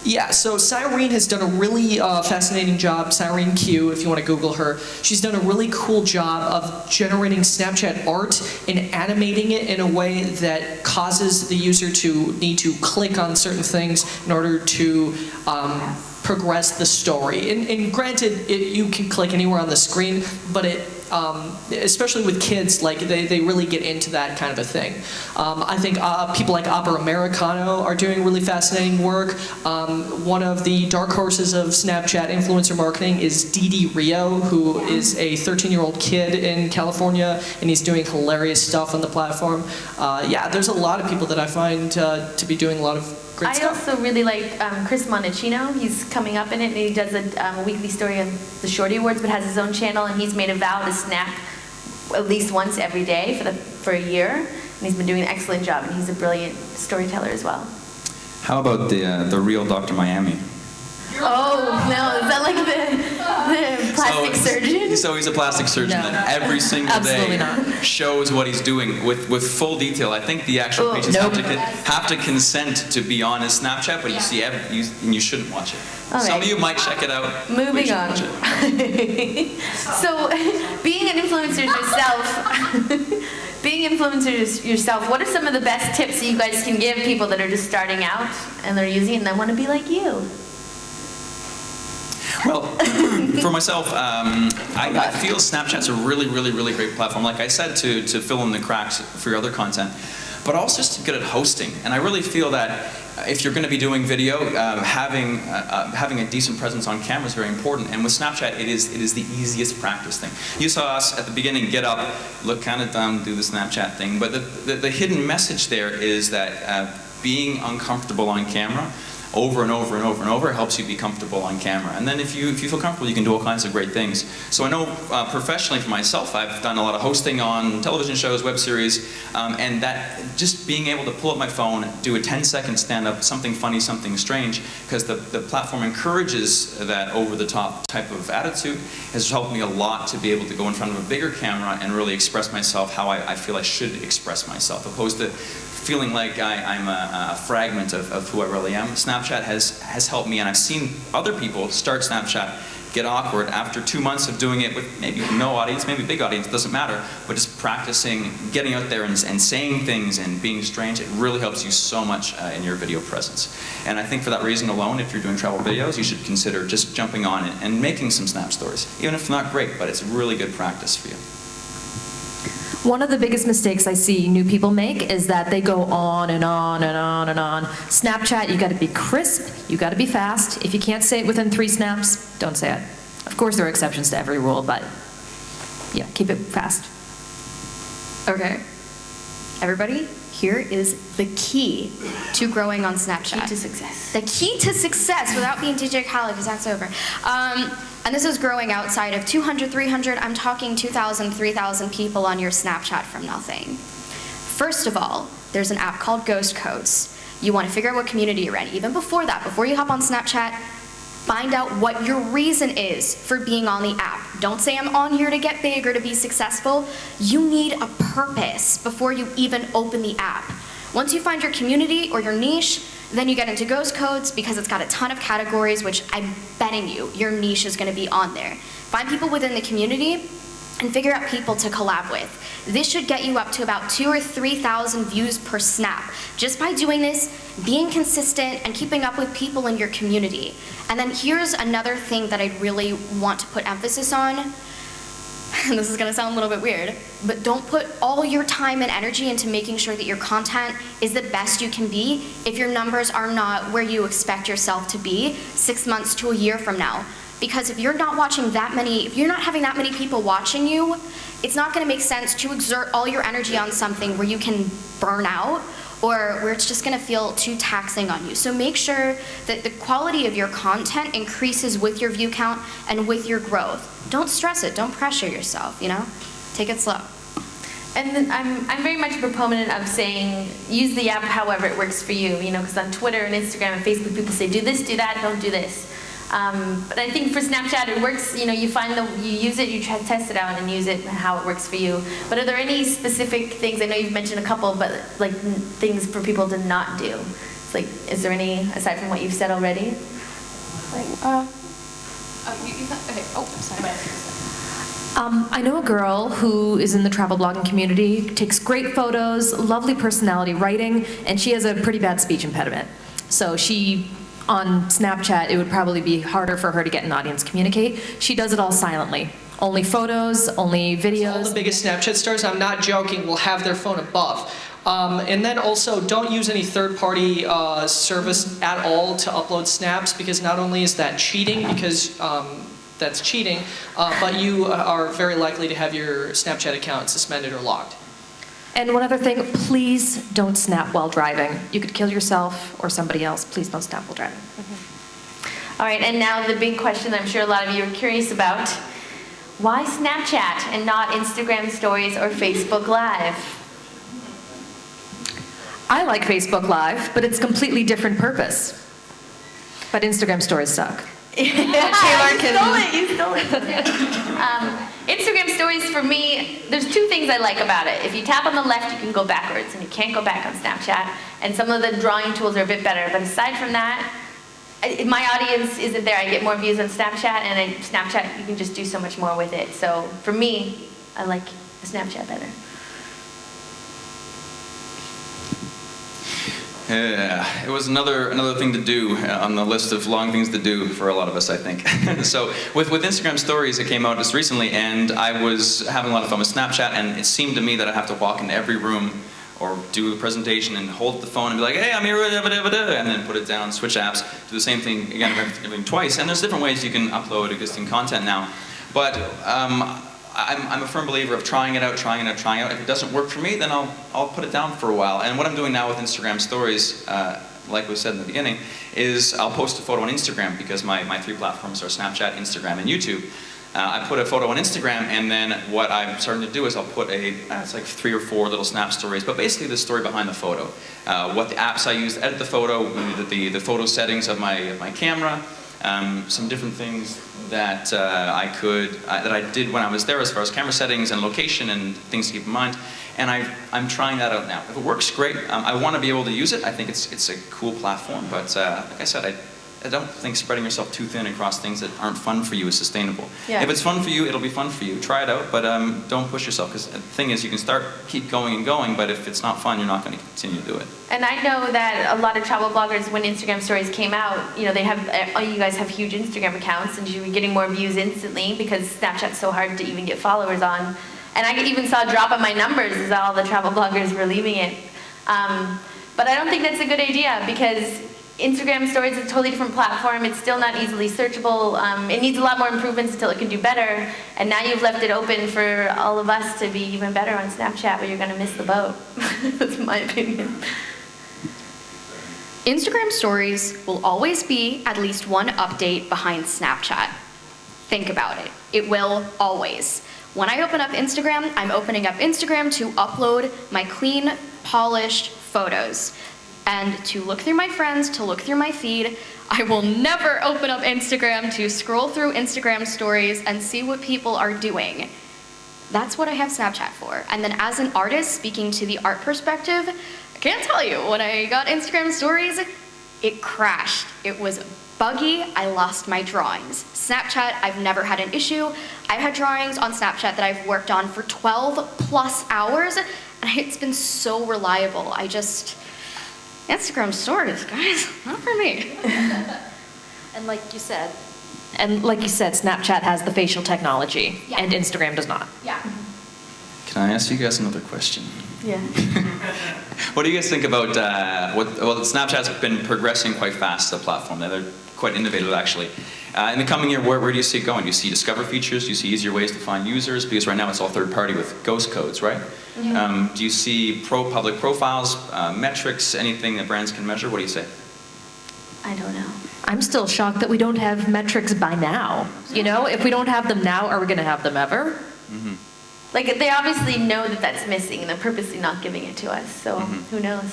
Yeah, so Cyrene has done a really fascinating job, Cyrene Q, if you want to Google her. She's done a really cool job of generating Snapchat art and animating it in a way that causes the user to need to click on certain things in order to progress the story. And granted, you can click anywhere on the screen, but especially with kids, like they really get into that kind of a thing. I think people like Opera Americano are doing really fascinating work. One of the dark horses of Snapchat influencer marketing is Didi Rio, who is a 13-year-old kid in California, and he's doing hilarious stuff on the platform. Yeah, there's a lot of people that I find to be doing a lot of great I stuff. also really like Chris Montalcino. He's coming up in it, and he does a weekly story on the Shorty Awards, but has his own channel, and he's made a vow to snap at least once every day for a year, and he's been doing an excellent job, and he's a brilliant storyteller as well. How about the real Dr. Miami? Oh, no, is that like the plastic surgeon? So he's a plastic surgeon No. that every single Absolutely day not. shows what he's doing with full detail. I think the actual Oh, pages nope. have to consent to be on his Snapchat, but you see and you shouldn't watch it. All Some right. of you might check it out. but you Moving should on. watch it. So, being an influencer yourself, what are some of the best tips that you guys can give people that are just starting out and they're using it and they want to be like you? Well, for myself, I feel Snapchat's a really, really, really great platform. Like I said, to fill in the cracks for your other content, but also just to get at hosting. And I really feel that if you're going to be doing video, having a decent presence on camera is very important. And with Snapchat, it is the easiest practice thing. You saw us at the beginning get up, look kind of dumb, do the Snapchat thing. But the hidden message there is that being uncomfortable on camera over and over and over and over helps you be comfortable on camera. And then if you feel comfortable, you can do all kinds of great things. So I know professionally for myself, I've done a lot of hosting on television shows, web series, and that just being able to pull up my phone, do a 10-second stand-up, something funny, something strange, because the platform encourages that over-the-top type of attitude, has helped me a lot to be able to go in front of a bigger camera and really express myself how I feel I should express myself, opposed to feeling like I'm a fragment of who I really am. Snapchat has helped me, and I've seen other people start Snapchat, get awkward after 2 months of doing it with maybe no audience, maybe a big audience, doesn't matter, but just practicing, getting out there and saying things and being strange, it really helps you so much in your video presence. And I think for that reason alone, if you're doing travel videos, you should consider just jumping on and making some Snap stories, even if not great, but it's really good practice for you. One of the biggest mistakes I see new people make is that they go on and on and on and on. Snapchat, you gotta be crisp, you gotta be fast. If you can't say it within 3 snaps, don't say it. Of course there are exceptions to every rule, but yeah, keep it fast. Okay. Everybody, here is the key to growing on Snapchat. Key to success. The key to success without being DJ Khaled, because that's over. And this is growing outside of 200, 300, I'm talking 2,000, 3,000 people on your Snapchat from nothing. First of all, there's an app called Ghost Codes. You want to figure out what community you're in. Even before that, before you hop on Snapchat, find out what your reason is for being on the app. Don't say I'm on here to get big or to be successful. You need a purpose before you even open the app. Once you find your community or your niche, then you get into Ghost Codes because it's got a ton of categories, which I'm betting you your niche is going to be on there. Find people within the community and figure out people to collab with. This should get you up to about 2,000 or 3,000 views per snap. Just by doing this, being consistent and keeping up with people in your community. And then here's another thing that I really want to put emphasis on. And this is going to sound a little bit weird, but don't put all your time and energy into making sure that your content is the best you can be if your numbers are not where you expect yourself to be 6 months to a year from now. Because if you're not watching that many, if you're not having that many people watching you, it's not going to make sense to exert all your energy on something where you can burn out or where it's just going to feel too taxing on you. So make sure that the quality of your content increases with your view count and with your growth. Don't stress it, don't pressure yourself, you know? Take it slow. And then I'm very much a proponent of saying, use the app however it works for you, you know, because on Twitter and Instagram and Facebook, people say, do this, do that, don't do this. But I think for Snapchat, it works, you know, you use it, you try to test it out and use it how it works for you. But are there any specific things, I know you've mentioned a couple, but like things for people to not do? It's like, is there any, aside from what you've said already? Okay, sorry. I know a girl who is in the travel blogging community, takes great photos, lovely personality, writing, and she has a pretty bad speech impediment. So on Snapchat, it would probably be harder for her to get an audience, communicate. She does it all silently. Only photos, only videos. All the biggest Snapchat stars, I'm not joking, will have their phone above. And then also, don't use any third-party service at all to upload snaps, because not only is that cheating, because that's cheating, but you are very likely to have your Snapchat account suspended or locked. And one other thing, please don't snap while driving. You could kill yourself or somebody else. Please don't snap while driving. All right, and now the big question I'm sure a lot of you are curious about. Why Snapchat and not Instagram Stories or Facebook Live? I like Facebook Live, but it's completely different purpose. But Instagram Stories suck. You stole it. Instagram Stories, for me, there's two things I like about it. If you tap on the left, you can go backwards, and you can't go back on Snapchat. And some of the drawing tools are a bit better. But aside from that, my audience isn't there. I get more views on Snapchat, and Snapchat, you can just do so much more with it. So for me, I like Snapchat better. Yeah, it was another thing to do on the list of long things to do for a lot of us, I think. So with Instagram Stories, it came out just recently, and I was having a lot of fun with Snapchat, and it seemed to me that I'd have to walk into every room or do a presentation and hold the phone and be like, hey, I'm here, and then put it down, switch apps, do the same thing again every twice. And there's different ways you can upload existing content now. But I'm a firm believer of trying it out. If it doesn't work for me, then I'll put it down for a while. And what I'm doing now with Instagram Stories, like we said in the beginning, is I'll post a photo on Instagram, because my 3 platforms are Snapchat, Instagram, and YouTube. I put a photo on Instagram, and then what I'm starting to do is I'll put it's like 3 or 4 little snap stories, but basically the story behind the photo. What the apps I use to edit the photo, the photo settings of my camera, some different things that I did when I was there as far as camera settings and location and things to keep in mind. And I'm trying that out now. If it works, great. I want to be able to use it. I think it's a cool platform, but like I said, I don't think spreading yourself too thin across things that aren't fun for you is sustainable. Yeah. If it's fun for you, it'll be fun for you. Try it out, but don't push yourself, because the thing is, you can keep going, but if it's not fun, you're not going to continue to do it. And I know that a lot of travel bloggers, when Instagram Stories came out, you guys have huge Instagram accounts, and you were getting more views instantly because Snapchat's so hard to even get followers on. And I even saw a drop in my numbers as all the travel bloggers were leaving it. But I don't think that's a good idea, because Instagram Stories is a totally different platform. It's still not easily searchable. It needs a lot more improvements until it can do better. And now you've left it open for all of us to be even better on Snapchat, but you're going to miss the boat. That's my opinion. Instagram Stories will always be at least one update behind Snapchat. Think about it. It will always. When I open up Instagram, I'm opening up Instagram to upload my clean, polished photos. And to look through my friends, to look through my feed. I will never open up Instagram to scroll through Instagram Stories and see what people are doing. That's what I have Snapchat for. And then as an artist, speaking to the art perspective, I can't tell you, when I got Instagram Stories, it crashed. It was buggy. I lost my drawings. Snapchat, I've never had an issue. I've had drawings on Snapchat that I've worked on for 12 plus hours, and it's been so reliable. Instagram Stories, guys, not for me. And like you said, Snapchat has the facial technology, Yeah. and Instagram does not. Yeah. Can I ask you guys another question? Yeah. What do you guys think about Snapchat's been progressing quite fast, the platform. They're quite innovative, actually. In the coming year, where do you see it going? Do you see discover features? Do you see easier ways to find users? Because right now it's all third party with ghost codes, right? Mm-hmm. Do you see public profiles, metrics, anything that brands can measure? What do you say? I don't know. I'm still shocked that we don't have metrics by now. If we don't have them now, are we going to have them ever? Mm-hmm. Like, they obviously know that that's missing, and they're purposely not giving it to us, so who knows?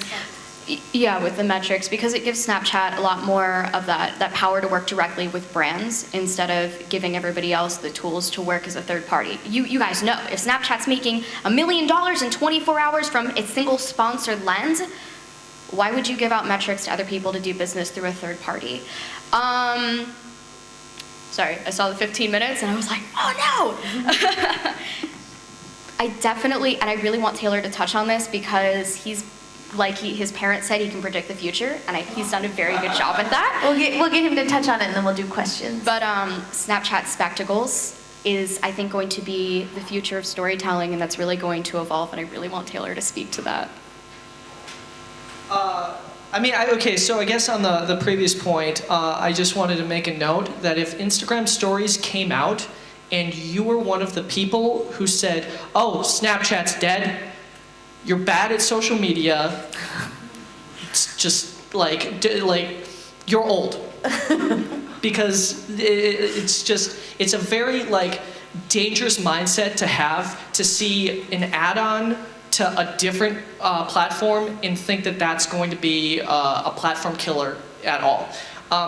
Yeah, with the metrics, because it gives Snapchat a lot more of that power to work directly with brands instead of giving everybody else the tools to work as a third party. You guys know, if Snapchat's making $1 million in 24 hours from its single sponsored lens, why would you give out metrics to other people to do business through a third party? Sorry, I saw the 15 minutes and I was like, oh no! I definitely, and I really want Taylor to touch on this because his parents said he can predict the future, and he's done a very good job at that. We'll get him to touch on it, and then we'll do questions. But Snapchat Spectacles is, I think, going to be the future of storytelling, and that's really going to evolve, and I really want Taylor to speak to that. So I guess on the previous point, I just wanted to make a note that if Instagram Stories came out and you were one of the people who said, oh, Snapchat's dead, you're bad at social media, it's just you're old. Because it's a very dangerous mindset to have, to see an add-on to a different platform and think that that's going to be a platform killer at all.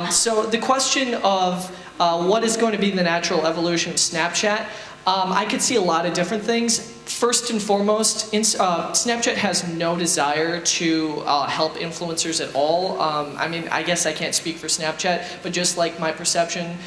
So the question of what is going to be the natural evolution of Snapchat, I could see a lot of different things. First and foremost, Snapchat has no desire to help influencers at all. I guess I can't speak for Snapchat, but just my perception,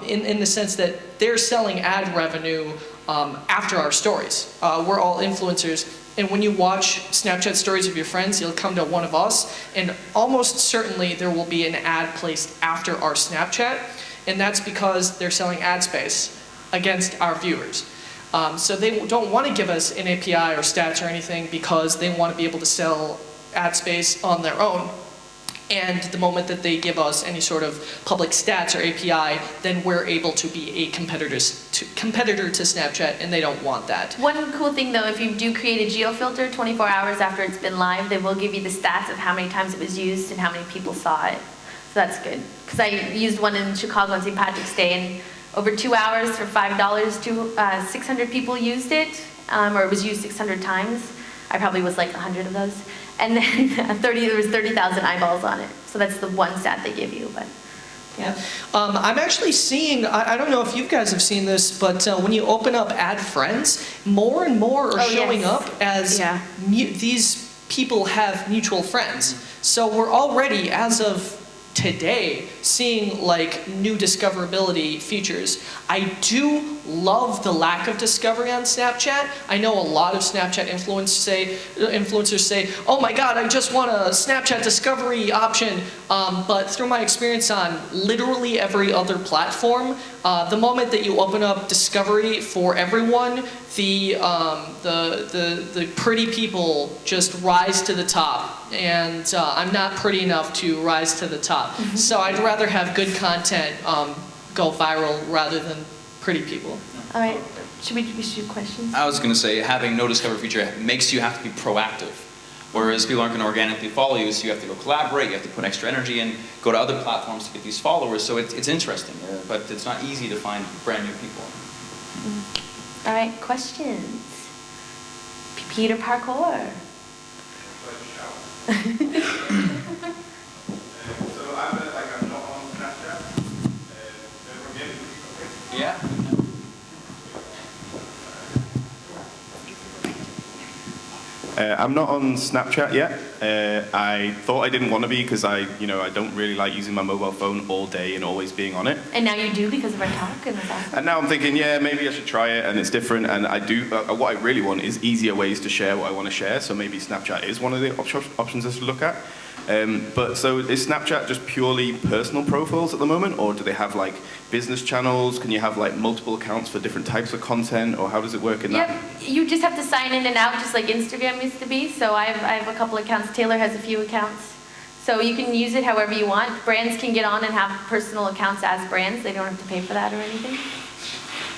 in the sense that they're selling ad revenue after our stories. We're all influencers. And when you watch Snapchat stories of your friends, you'll come to one of us, and almost certainly there will be an ad placed after our Snapchat, and that's because they're selling ad space against our viewers. So they don't want to give us an API or stats or anything because they want to be able to sell ad space on their own. And the moment that they give us any sort of public stats or API, then we're able to be a competitor to Snapchat, and they don't want that. One cool thing though, if you do create a geofilter 24 hours after it's been live, they will give you the stats of how many times it was used and how many people saw it. So that's good. Because I used one in Chicago on St. Patrick's Day, and over 2 hours for $5, 600 people used it, or it was used 600 times. I probably was like 100 of those. And then there was 30,000 eyeballs on it. So that's the one stat they give you, but yeah. I'm actually seeing, I don't know if you guys have seen this, but when you open up Add Friends, more and more are showing up as these people have mutual friends. So we're already, as of today, seeing like new discoverability features. I do love the lack of discovery on Snapchat. I know a lot of Snapchat influencers say, oh my god, I just want a Snapchat discovery option. But through my experience on literally every other platform, the moment that you open up discovery for everyone, the pretty people just rise to the top. And I'm not pretty enough to rise to the top. So I'd rather have good content go viral rather than pretty people. All right, should we do questions? I was going to say, having no discovery feature makes you have to be proactive. Whereas people aren't going to organically follow you, so you have to go collaborate, you have to put extra energy in, go to other platforms to get these followers. So it's interesting, but it's not easy to find brand new people. All right, questions? Peter Parkour. So I'm not on Snapchat. Yeah. I'm not on Snapchat yet. I thought I didn't want to be because I don't really like using my mobile phone all day and always being on it. And now you do because of our talk, and that's awesome. And now I'm thinking, yeah, maybe I should try it, and it's different. And I do. What I really want is easier ways to share what I want to share. So maybe Snapchat is one of the options I should look at. But so is Snapchat just purely personal profiles at the moment, or do they have like business channels? Can you have like multiple accounts for different types of content, or how does it work in that? Yep, you just have to sign in and out just like Instagram used to be. So I have a couple accounts. Taylor has a few accounts. So you can use it however you want. Brands can get on and have personal accounts as brands. They don't have to pay for that or anything.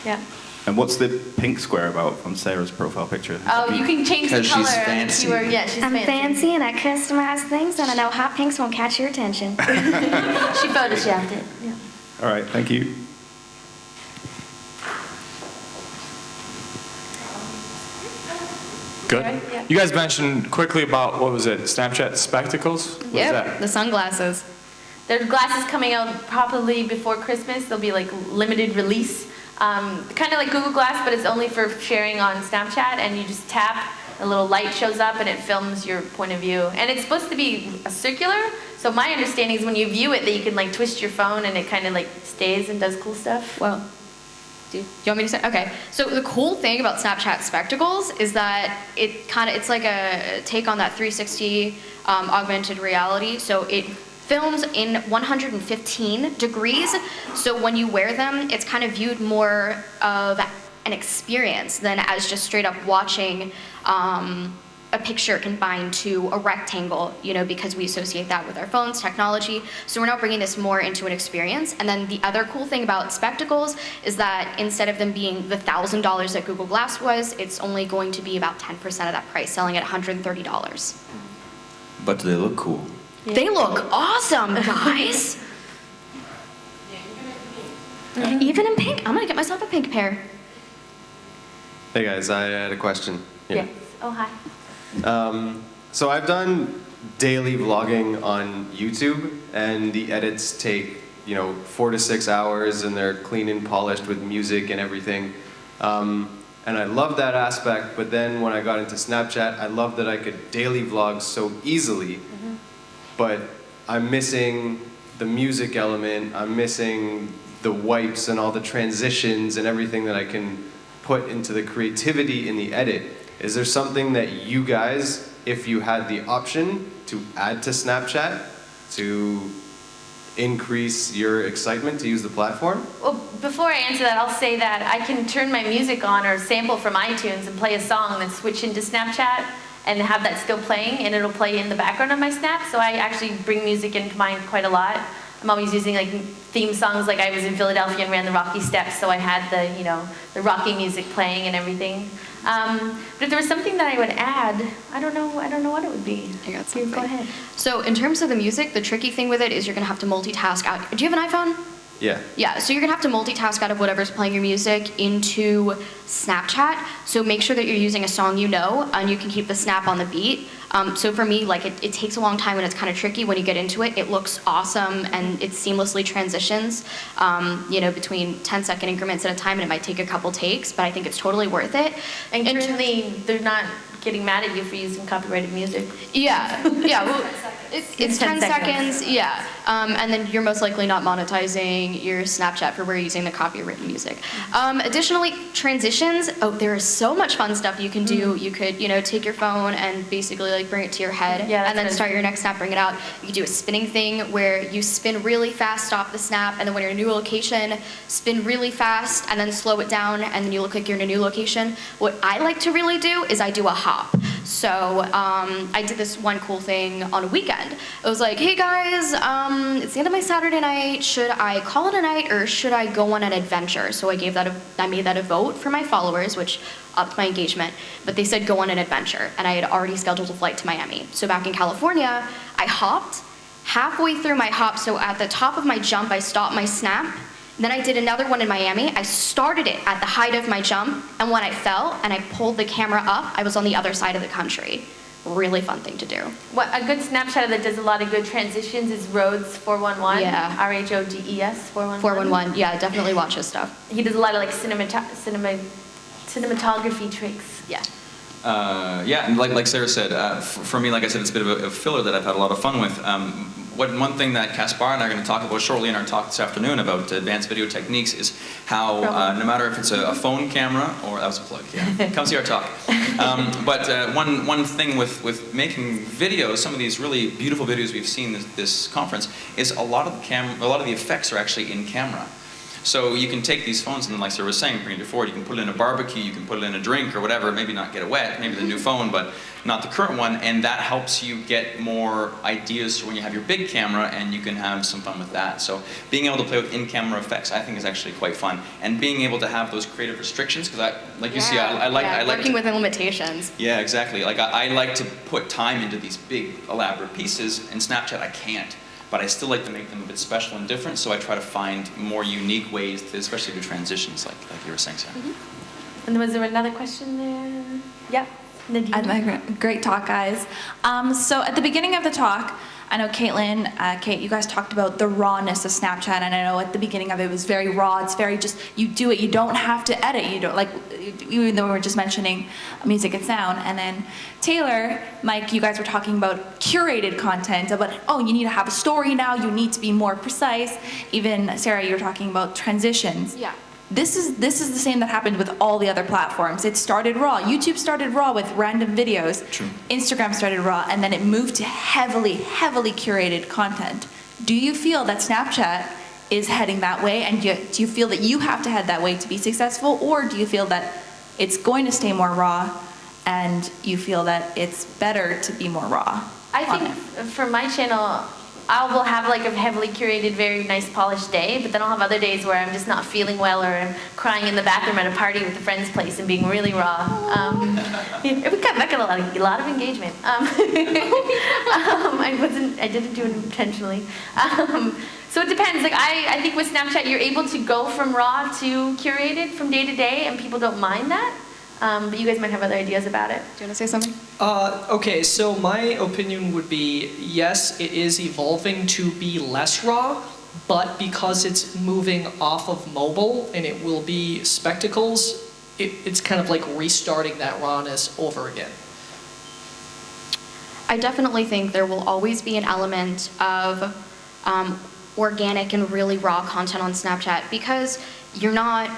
Yeah. And what's the pink square about on Sarah's profile picture? Oh, you can change the 'Cause color. she's fancy. Yeah, she's I'm fancy. fancy and I customize things, and I know hot pinks won't catch your attention. She photoshopped it. Yeah. All right, thank you. Good. Right, yeah. You guys mentioned quickly about, what was it, Snapchat Spectacles? What is that? The sunglasses. There's glasses coming out probably before Christmas. They'll be like limited release. Kind of like Google Glass, but it's only for sharing on Snapchat, and you just tap, a little light shows up and it films your point of view. And it's supposed to be a circular, so my understanding is when you view it that you can like twist your phone and it kind of like stays and does cool stuff. Well, do you want me to say? Okay. So the cool thing about Snapchat Spectacles is that it's like a take on that 360 augmented reality. So it films in 115 degrees. So when you wear them, it's kind of viewed more of an experience than as just straight up watching a picture confined to a rectangle, because we associate that with our phones, technology. So we're now bringing this more into an experience. And then the other cool thing about spectacles is that instead of them being the $1,000 that Google Glass was, it's only going to be about 10% of that price, selling at $130. But do they look cool? Yeah. They look awesome, guys. Even in pink. I'm gonna get myself a pink pair. Hey guys, I had a question. Yes. Oh, hi. So I've done daily vlogging on YouTube, and the edits take 4 to 6 hours, and they're clean and polished with music and everything. And I love that aspect, but then when I got into Snapchat, I loved that I could daily vlog so easily, but I'm missing the music element, I'm missing the wipes and all the transitions and everything that I can put into the creativity in the edit. Is there something that you guys, if you had the option to add to Snapchat to increase your excitement to use the platform? Well, before I answer that, I'll say that I can turn my music on or sample from iTunes and play a song, then switch into Snapchat and have that still playing, and it'll play in the background of my Snap. So I actually bring music into mine quite a lot. I'm always using like theme songs, like I was in Philadelphia and ran the Rocky Steps, so I had the, you know, the Rocky music playing and everything. But if there was something that I would add, I don't know what it would be. I got something. Go ahead. So in terms of the music, the tricky thing with it is you're gonna have to multitask out. Do you have an iPhone? Yeah. Yeah, so you're gonna have to multitask out of whatever's playing your music into Snapchat. So make sure that you're using a song you know, and you can keep the snap on the beat. So for me, like it takes a long time and it's kind of tricky when you get into it. It looks awesome and it seamlessly transitions, you know, between 10-second increments at a time, and it might take a couple takes, but I think it's totally worth it. And currently, they're not getting mad at you for using copyrighted music. Yeah, yeah. Well, it's 10 seconds. Yeah, and then you're most likely not monetizing your Snapchat for where you're using the copywritten music. Additionally, transitions. Oh, there is so much fun stuff you can do. You could, you know, take your phone and basically like bring it to your head, and then start your next snap, bring it out. You could do a spinning thing where you spin really fast off the snap, and then when you're in a new location, spin really fast and then slow it down, and then you look like you're in a new location. What I like to really do is I do a hop. So I did this one cool thing on a weekend. It was like, hey guys, it's the end of my Saturday night. Should I call it a night or should I go on an adventure? So I made that a vote for my followers, which upped my engagement. But they said go on an adventure, and I had already scheduled a flight to Miami. So back in California, I hopped. Halfway through my hop, so at the top of my jump, I stopped my snap. Then I did another one in Miami. I started it at the height of my jump, and when I fell and I pulled the camera up, I was on the other side of the country. Really fun thing to do. What a good Snapchat that does a lot of good transitions is Rhodes 411. Yeah. RHODES 411. 411. Yeah, definitely watch his stuff. He does a lot of like cinematography tricks. Yeah. Yeah, and like Sarah said, for me, like I said, it's a bit of a filler that I've had a lot of fun with. One thing that Caspar and I are going to talk about shortly in our talk this afternoon about advanced video techniques is how no matter if it's a phone camera or that was a plug, yeah, come see our talk. But one thing with making videos, some of these really beautiful videos we've seen this conference, is a lot of the effects are actually in camera. So you can take these phones and, like Sarah was saying, bring it forward. You can put it in a barbecue, you can put it in a drink or whatever, maybe not get it wet, maybe the new phone, but not the current one, and that helps you get more ideas for when you have your big camera, and you can have some fun with that. So being able to play with in-camera effects, I think, is actually quite fun, and being able to have those creative restrictions, because like you see, I like working within limitations. Yeah, exactly. Like I like to put time into these big, elaborate pieces. In Snapchat, I can't. But I still like to make them a bit special and different, so I try to find more unique ways to, especially do transitions, like you were saying, Sarah. Mm-hmm. And was there another question there? Yep. Great talk, guys. So at the beginning of the talk, I know Cailin, Kate, you guys talked about the rawness of Snapchat, and I know at the beginning of it was very raw. It's very just, you do it, you don't have to edit. You don't, like, even though we were just mentioning music and sound. And then Taylor, Mike, you guys were talking about curated content, about, oh, you need to have a story now, you need to be more precise. Even Sarah, you were talking about transitions. Yeah. This is the same that happened with all the other platforms. It started raw. YouTube started raw with random videos. True. Instagram started raw, and then it moved to heavily curated content. Do you feel that Snapchat is heading that way, and do you feel that you have to head that way to be successful, or do you feel that it's going to stay more raw, and you feel that it's better to be more raw? I think for my channel, I will have like a heavily curated, very nice polished day, but then I'll have other days where I'm just not feeling well, or I'm crying in the bathroom at a party with a friend's place and being really raw. That got a lot of engagement. I didn't do it intentionally. So it depends. Like I think with Snapchat, you're able to go from raw to curated from day to day, and people don't mind that. But you guys might have other ideas about it. Do you want to say something? Okay, so my opinion would be, yes, it is evolving to be less raw, but because it's moving off of mobile and it will be spectacles, it's kind of like restarting that rawness over again. I definitely think there will always be an element of organic and really raw content on Snapchat, because you're not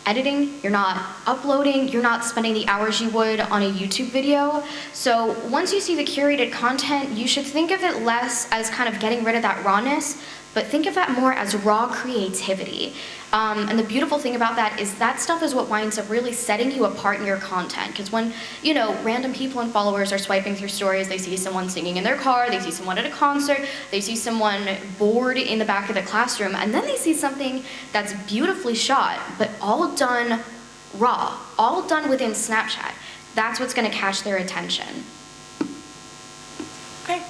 editing, you're not uploading, you're not spending the hours you would on a YouTube video. So once you see the curated content, you should think of it less as kind of getting rid of that rawness, but think of that more as raw creativity. And the beautiful thing about that is that stuff is what winds up really setting you apart in your content. Because when, you know, random people and followers are swiping through stories, they see someone singing in their car, they see someone at a concert, they see someone bored in the back of the classroom, and then they see something that's beautifully shot, but all done raw, all done within Snapchat. That's what's going to catch their attention. Okay.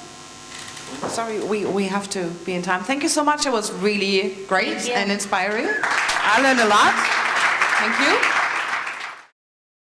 Sorry, we have to be in time. Thank you so much. It was really great and inspiring. I learned a lot. Thank you.